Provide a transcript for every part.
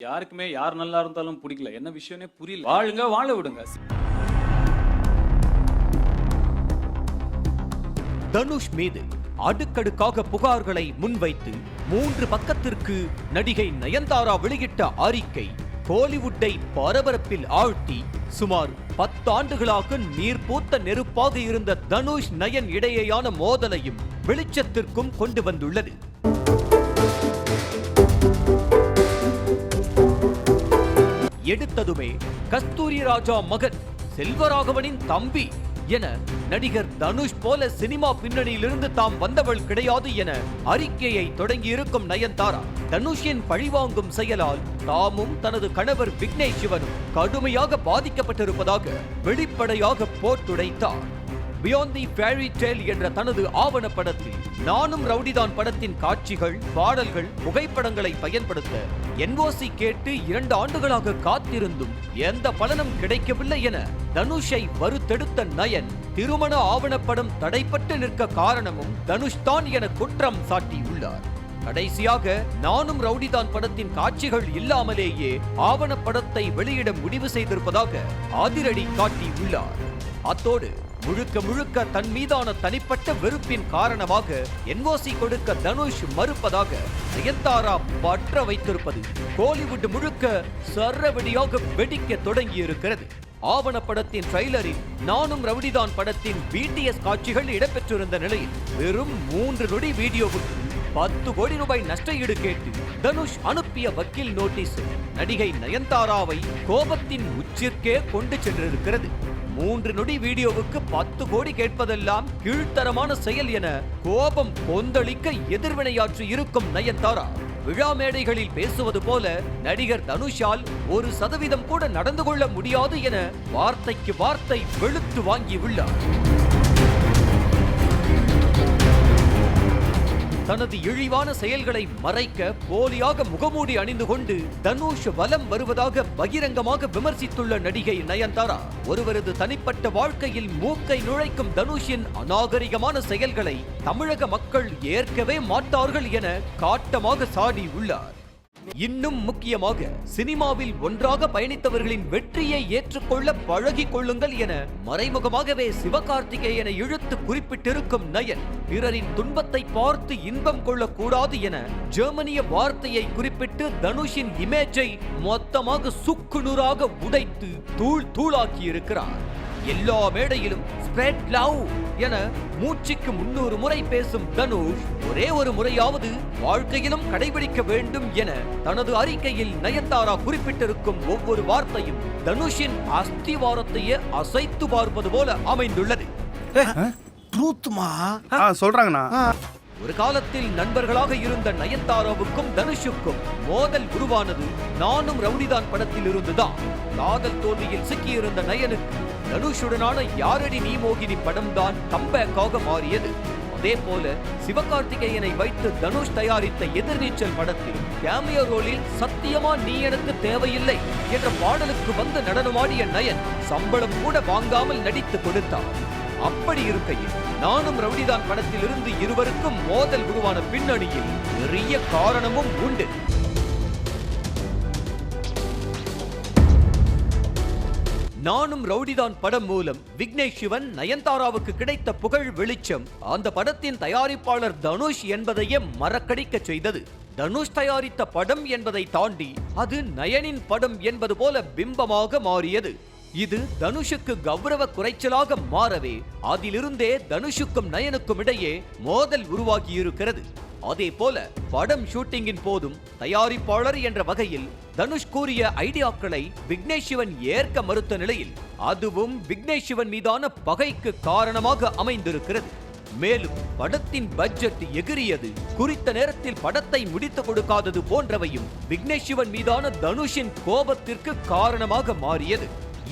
யாருக்குமே யார் நல்லா இருந்தாலும் பிடிக்கல. என்ன விஷயம்னே புரியல. வாழுங்க, வாழ விடுங்க. தனுஷ் மீது அடுக்கடுக்காக புகார்களை முன்வைத்து 3 பக்கத்திற்கு நடிகை நயன்தாரா வெளியிட்ட அறிக்கை கோலிவுட்டை பரபரப்பில் ஆழ்த்தி சுமார் 10 ஆண்டுகளாக நீர்பூத்த நெருப்பாக இருந்த தனுஷ் நயன் இடையேயான மோதலையும் வெளிச்சத்திற்கும் கொண்டு வந்துள்ளது. எடுத்ததுமே கஸ்தூரி ராஜா மகன் செல்வராகவனின் தம்பி என நடிகர் தனுஷ் போல சினிமா பின்னணியிலிருந்து தாம் வந்தவள் கிடையாது என அறிக்கையை தொடங்கி இருக்கும் நயன்தாரா தனுஷின் பழிவாங்கும் செயலால் தாமும் தனது கணவர் விக்னேஷ் சிவனும் கடுமையாக பாதிக்கப்பட்டிருப்பதாக வெளிப்படையாக போட்டுடைத்தார். பியாண்ட் தி ஃபேரி டேல் என்ற தனது ஆவணப்படத்தில் நானும் ரவுடிதான் படத்தின் காட்சிகள், பாடல்கள், புகைப்படங்களை பயன்படுத்த NOC கேட்டு 2 ஆண்டுகளாக காத்திருந்தும் எந்த பலனும் கிடைக்கவில்லை என தனுஷை வருத்தெடுத்த நயன் திருமண ஆவணப்படம் தடைப்பட்டு நிற்க காரணமும் தனுஷ் தான் என குற்றம் சாட்டியுள்ளார். கடைசியாக நானும் ரவுடிதான் படத்தின் காட்சிகள் இல்லாமலேயே ஆவணப்படத்தை வெளியிட முடிவு செய்திருப்பதாக அதிரடி காட்டியுள்ளார். அத்தோடு முழுக்க முழுக்க தன் மீதான தனிப்பட்ட வெறுப்பின் காரணமாக NOC கொடுக்க தனுஷ் மறுப்பதாக நயன்தாரா பற்ற வைத்திருப்பது கோலிவுட் முழுக்க சரவெடியாக வெடிக்க தொடங்கி இருக்கிறது. ஆவணப்படத்தின் ட்ரைலரில் நானும் ரவுடிதான் படத்தின் BTS காட்சிகள் இடம்பெற்றிருந்த நிலையில் வெறும் 3 நொடி வீடியோவுக்கு 10 கோடி ரூபாய் நஷ்ட ஈடு கேட்டு தனுஷ் அனுப்பிய வக்கீல் நோட்டீஸ் நடிகை நயன்தாராவை கோபத்தின் உச்சிற்கே கொண்டு சென்றிருக்கிறது. 3 நொடி வீடியோவுக்கு 10 கோடி கேட்பதெல்லாம் கீழ்த்தரமான செயல் என கோபம் கொந்தளிக்க எதிர்வினையாற்றி இருக்கும் நயன்தாரா விழா மேடைகளில் பேசுவது போல நடிகர் தனுஷால் 1% கூட நடந்து கொள்ள முடியாது என வார்த்தைக்கு வார்த்தை வெளுத்து வாங்கியுள்ளார். தனது இழிவான செயல்களை மறைக்க போலியாக முகமூடி அணிந்து கொண்டு தனுஷ் வலம் வருவதாக பகிரங்கமாக விமர்சித்துள்ள நடிகை நயன்தாரா ஒருவரது தனிப்பட்ட வாழ்க்கையில் மூக்கை நுழைக்கும் தனுஷின் அநாகரிகமான செயல்களை தமிழக மக்கள் ஏற்கவே மாட்டார்கள் என காட்டமாக சாடியுள்ளார். இன்னும் முக்கியமாக சினிமாவில் ஒன்றாக பயணித்தவர்களின் வெற்றியை ஏற்றுக்கொள்ள பழகிக் கொள்ளுங்கள் என மறைமுகமாகவே சிவகார்த்திகேயனை இழுத்து குறிப்பிட்டிருக்கும் நயன் பிறரின் துன்பத்தை பார்த்து இன்பம் கொள்ளக்கூடாது என ஜெர்மனிய வார்த்தையை குறிப்பிட்டு தனுஷின் இமேஜை மொத்தமாக சுக்குநூறாக உடைத்து தூள் தூளாக்கி இருக்கிறார். எல்லா மேடையிலும் ஸ்ப்ரெட் லவ் என மூச்சுக்கு 300 முறை பேசும் தனுஷ் ஒரே ஒரு முறையாவது வாழ்க்கையிலும் கடைபிடிக்க வேண்டும் என தனது அறிக்கையில் நயன்தாரா குறிப்பிட்டிருக்கும் ஒவ்வொரு வார்த்தையும் தனுஷின் அஸ்திவாரத்தையே அசைத்து பார்ப்பது போல அமைந்துள்ளது. சொல்றாங்கண்ணா. ஒரு காலத்தில் நண்பர்களாக இருந்த நயன்தாராவுக்கும் தனுஷுக்கும் மோதல் உருவானது நானும் ரவுடிதான் படத்தில் இருந்துதான். காதல் தோல்வியில் சிக்கியிருந்த நயனுக்கு தனுஷுடனான யாரடி நீ மோகினி படம் தான் கம்பேக்காக மாறியது. அதே போல சிவகார்த்திகேயனை வைத்து தனுஷ் தயாரித்த எதிர்நீச்சல் படத்தில் கேமியோ ரோலில் சத்தியமா நீ எனக்கு தேவையில்லை என்ற பாடலுக்கு வந்து நடனமாடிய நயன் சம்பளம் கூட வாங்காமல் நடித்து கொடுத்தார். அப்படி இருக்கையில் நானும் ரவுடிதான் படத்தில் இருந்து இருவருக்கும் மோதல் உருவான பின்னணியில் பெரிய காரணமும் உண்டு. நானும் ரவுடிதான் படம் மூலம் விக்னேஷ் சிவன் நயன்தாராவுக்கு கிடைத்த புகழ் வெளிச்சம் அந்த படத்தின் தயாரிப்பாளர் தனுஷ் என்பதையே மறக்கடிக்க செய்தது. தனுஷ் தயாரித்த படம் என்பதை தாண்டி அது நயனின் படம் என்பது போல பிம்பமாக மாறியது. இது தனுஷுக்கு கௌரவ குறைச்சலாக மாறவே அதிலிருந்தே தனுஷுக்கும் நயனுக்கும் இடையே மோதல் உருவாகி இருக்கிறது. அதே போல படம் ஷூட்டிங்கின் போதும் தயாரிப்பாளர் என்ற வகையில் தனுஷ் கூறிய ஐடியாக்களை விக்னேஷ் சிவன் ஏற்க மறுத்த நிலையில் அதுவும் விக்னேஷ் சிவன் மீதான பகைக்கு காரணமாக அமைந்திருக்கிறது. மேலும் படத்தின் பட்ஜெட் எகிரியது, குறித்த நேரத்தில் படத்தை முடித்து கொடுக்காதது போன்றவையும் விக்னேஷ் சிவன் மீதான தனுஷின் கோபத்திற்கு காரணமாக மாறியது.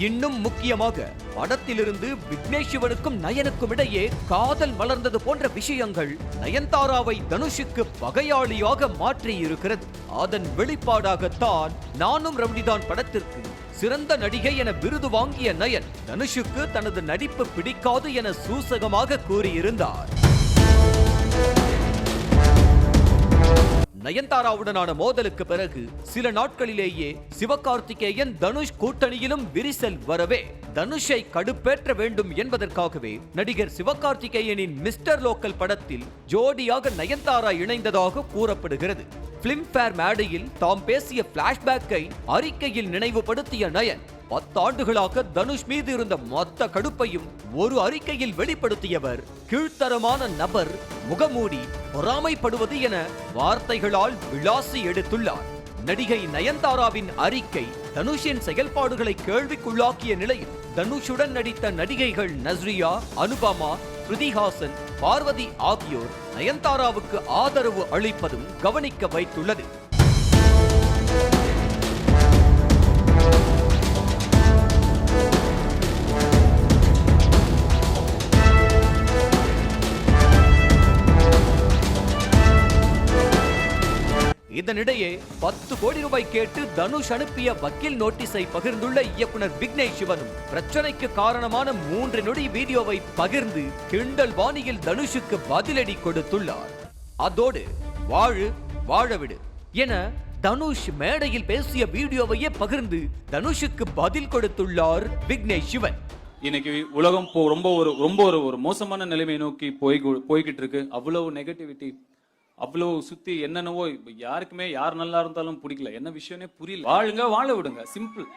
இன்னும் முக்கியமாக படத்திலிருந்து விக்னேஷ் சிவனுக்கும் நயனுக்கும் இடையே காதல் மலர்ந்தது போன்ற விஷயங்கள் நயன்தாராவை தனுஷுக்கு பகையாளியாக மாற்றி இருக்கிறது. அதன் வெளிப்பாடாகத்தான் நானும் ரவுடிதான் படத்திற்கு சிறந்த நடிகை என விருது வாங்கிய நயன் தனுஷுக்கு தனது நடிப்பு பிடிக்காது என சூசகமாக கூறியிருந்தார். நயன்தாராவுடனான மோதலுக்கு பிறகு சில நாட்களிலேயே சிவகார்த்திகேயன் தனுஷ் கூட்டணியிலும் விரிசல் வரவே தனுஷை கடுப்பேற்ற வேண்டும் என்பதற்காகவே நடிகர் சிவகார்த்திகேயனின் மிஸ்டர் லோக்கல் படத்தில் ஜோடியாக நயன்தாரா இணைந்ததாக கூறப்படுகிறது. பிலிம்பேர் மேடையில் தாம் பேசிய பிளாஷ்பேக்கை அறிக்கையில் நினைவுபடுத்திய நயன் 10 ஆண்டுகளாக தனுஷ் மீது இருந்த மொத்த கடுப்பையும் ஒரு அறிக்கையில் வெளிப்படுத்தியவர் கீழ்த்தரமான நபர், முகமூடி, பொறாமைப்படுவது என வார்த்தைகளால் விளாசி எடுத்துள்ளார். நடிகை நயன்தாராவின் அறிக்கை தனுஷின் செயல்பாடுகளை கேள்விக்குள்ளாக்கிய நிலையில் தனுஷுடன் நடித்த நடிகைகள் நஸ்ரியா, அனுபமா, ஸ்ருதிஹாசன், பார்வதி ஆகியோர் நயன்தாராவுக்கு ஆதரவு அளிப்பதும் கவனிக்க வைத்துள்ளது. இதனிடையே 10 கோடி ரூபாய் கேட்டு தனுஷ் அனுப்பிய வக்கீல் நோட்டீஸை பகிர்ந்துள்ள இயக்குனர் விக்னேஷ் சிவனும் பிரச்சனைக்கு காரணமான 3 நொடி வீடியோவை பகிர்ந்து கிண்டல் வாணியில் தனுஷுக்கு பதிலடி கொடுத்துள்ளார். அதோடு வாழு வாழவிடு என தனுஷ் மேடையில் பேசிய வீடியோவையே பகிர்ந்து தனுஷுக்கு பதில் கொடுத்துள்ளார் விக்னேஷ் சிவன். இன்னைக்கு உலகம் ரொம்ப ஒரு மோசமான நிலைமை நோக்கி போய்கிட்டு இருக்கு. அவ்வளவு நெகட்டிவிட்டி, அவ்வளவு சுத்தி என்னென்னவோ, யாருக்குமே யார் நல்லா இருந்தாலும் பிடிக்கல. என்ன விஷயம்னே புரியல. வாழுங்க, வாழ விடுங்க, சிம்பிள்.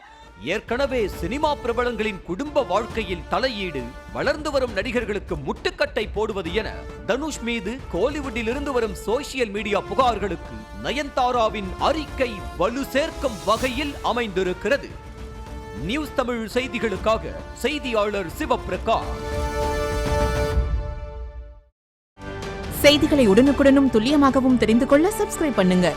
ஏற்கனவே சினிமா பிரபலங்களின் குடும்ப வாழ்க்கையில் தலையீடு, வளர்ந்து வரும் நடிகர்களுக்கு முட்டுக்கட்டை போடுவது என தனுஷ் மீது கோலிவுட்டில் இருந்து வரும் சோசியல் மீடியா புகார்களுக்கு நயன்தாராவின் அறிக்கை வலு சேர்க்கும் வகையில் அமைந்திருக்கிறது. நியூஸ் தமிழ் செய்திகளுக்காக செய்தியாளர் சிவபிரகாஷ். செய்திகளை உடனுக்குடனும் துல்லியமாகவும் தெரிந்து கொள்ள சப்ஸ்கிரைப் பண்ணுங்க.